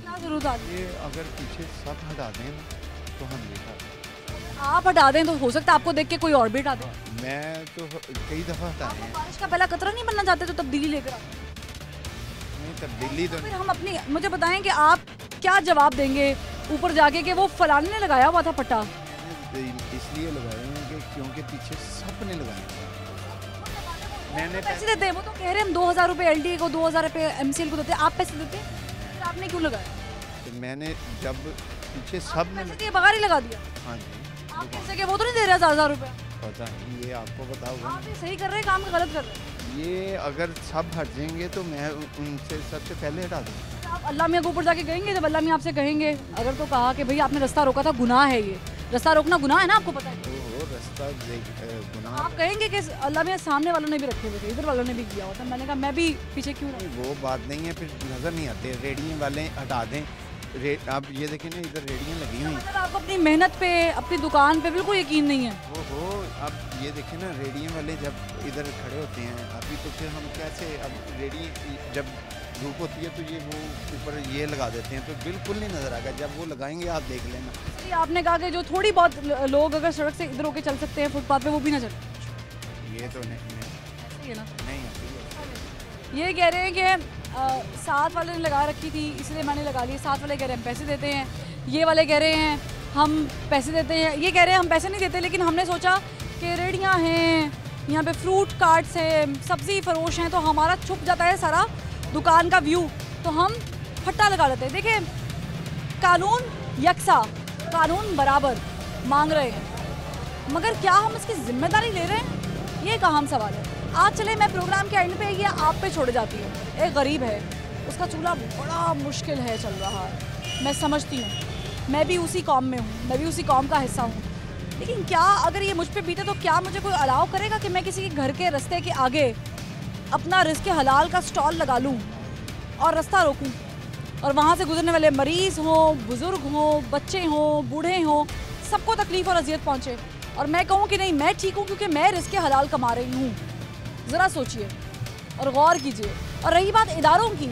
क्या ज़रूरत आ ये अगर पीछे सब हटा दें ना, तो हम भी हटा आप हटा दें तो हो सकता है आपको देख के कोई और भी हटा दे। मैं तो कई दफ़ा हटाए हैं। बारिश का पहला कतरा नहीं बनना चाहते तो तब्दीली लेकर आते। नहीं तब्दीली तो फिर हम अपनी मुझे बताएं कि आप क्या जवाब देंगे ऊपर जाके कि वो फलाने ने लगाया हुआ था पट्टा? इसलिए लगाए हैं कि क्योंकि पीछे सब ने लगाए हैं। मैंने पैसे देते हैं, वो तो कह रहे हैं हम 2000 रुपये LTA को 2000 रुपये MCL को देते हैं, आप पैसे देते हैं, फिर आपने क्यों लगाया? तो मैंने जब पीछे सब ने पैसे दिए बगैर ही लगा दिया। हाँ जी, आप कैसे के वो तो नहीं दे रहे 1000 रुपये? पता नहीं, ये आपको बताऊंगा। आप ये सही कर रहे हैं काम गलत कर रहे हैं। ये अगर सब हट जाएंगे तो मैं उनसे सबसे पहले हटा दूँगा। आप अल्लाह मियाँ के ऊपर जाके कहेंगे, जब अल्लाह मियाँ आपसे कहेंगे अगर तो कहा कि भाई आपने रास्ता रोका था, गुनाह है, ये रास्ता रोकना गुनाह है ना, आपको पता है? रास्ता गुनाह आप कहेंगे कि अल्लाह मियाँ सामने वालों ने भी रखे हुए थे, इधर वालों ने भी किया होता। मैंने कहा मैं भी पीछे क्यों रहा? वो बात नहीं है, फिर नज़र नहीं आते, रेडियो वाले हटा दें। आप ये देखें ना, इधर रेडियाँ लगी हुई हैं। आपको अपनी मेहनत पे, अपनी दुकान पे बिल्कुल यकीन नहीं है। वो अब ये देखें ना, रेडियो वाले जब इधर खड़े होते हैं अभी, तो फिर हम कैसे, अब रेडियो जब धूप होती है तो ये वो ऊपर ये लगा देते हैं, तो बिल्कुल नहीं नज़र आएगा। जब वो लगाएंगे आप देख लेना। इसलिए आपने कहा कि जो थोड़ी बहुत लोग अगर सड़क से इधर होके चल सकते हैं फुटपाथ पे, वो भी ना चले। ये तो नहीं है ना? नहीं, ये कह रहे हैं कि साथ वाले ने लगा रखी थी इसलिए मैंने लगा ली। साथ वाले कह रहे हैं हम पैसे देते हैं, ये वाले कह रहे हैं हम पैसे देते हैं, ये कह रहे हैं हम पैसे नहीं देते, लेकिन हमने सोचा कि रेडियाँ हैं, यहाँ पे फ्रूट कार्ट्स हैं, सब्ज़ी फरोश हैं, तो हमारा छुप जाता है सारा दुकान का व्यू, तो हम फट्टा लगा लेते हैं। देखिए, कानून यकसा, कानून बराबर मांग रहे हैं, मगर क्या हम इसकी जिम्मेदारी ले रहे हैं, ये एक अहम सवाल है। आज चले मैं प्रोग्राम के एंड पे ये आप पे छोड़ जाती हूँ। एक गरीब है, उसका चूल्हा बड़ा मुश्किल है चल रहा है, मैं समझती हूँ, मैं भी उसी कौम में हूँ, मैं भी उसी कौम का हिस्सा हूँ, लेकिन क्या अगर ये मुझ पे बीते तो क्या मुझे कोई अलाउ करेगा कि मैं किसी के घर के रास्ते के आगे अपना रिज़्क़ हलाल का स्टॉल लगा लूँ और रास्ता रोकूँ, और वहाँ से गुजरने वाले मरीज़ हों, बुज़ुर्ग हों, बच्चे हों, बूढ़े हों, सबको तकलीफ़ और अजियत पहुँचे, और मैं कहूँ कि नहीं मैं ठीक हूँ क्योंकि मैं रिज़्क़ हलाल कमा रही हूँ? ज़रा सोचिए और गौर कीजिए। और रही बात इदारों की,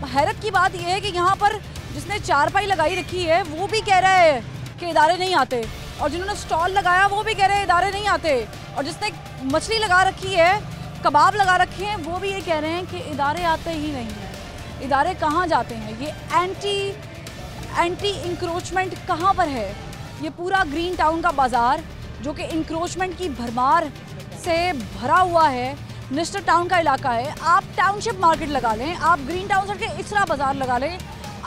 हैरत की बात यह है कि यहाँ पर जिसने चारपाई लगाई रखी है वो भी कह रहा है कि इदारे नहीं आते, और जिन्होंने स्टॉल लगाया वो भी कह रहे हैं इदारे नहीं आते, और जिसने मछली लगा रखी है, कबाब लगा रखे हैं, वो भी ये कह रहे हैं कि इदारे आते ही नहीं हैं। इदारे कहाँ जाते हैं? ये एंटी इंक्रोचमेंट कहाँ पर है? ये पूरा ग्रीन टाउन का बाज़ार जो कि इंक्रोचमेंट की भरमार से भरा हुआ है, निस्टर टाउन का इलाका है। आप टाउनशिप मार्केट लगा लें, आप ग्रीन टाउन सड़क के इसरा बाज़ार लगा लें,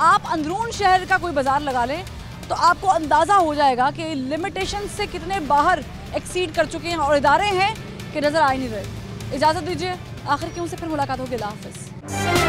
आप अंदरून शहर का कोई बाज़ार लगा लें, तो आपको अंदाज़ा हो जाएगा कि लिमिटेशन से कितने बाहर एक्सीड कर चुके हैं और इदारे हैं कि नज़र आ ही नहीं रहे। इजाज़त दीजिए, आखिर क्यों से फिर मुलाकात होगी। अल्लाह हाफ़िज़।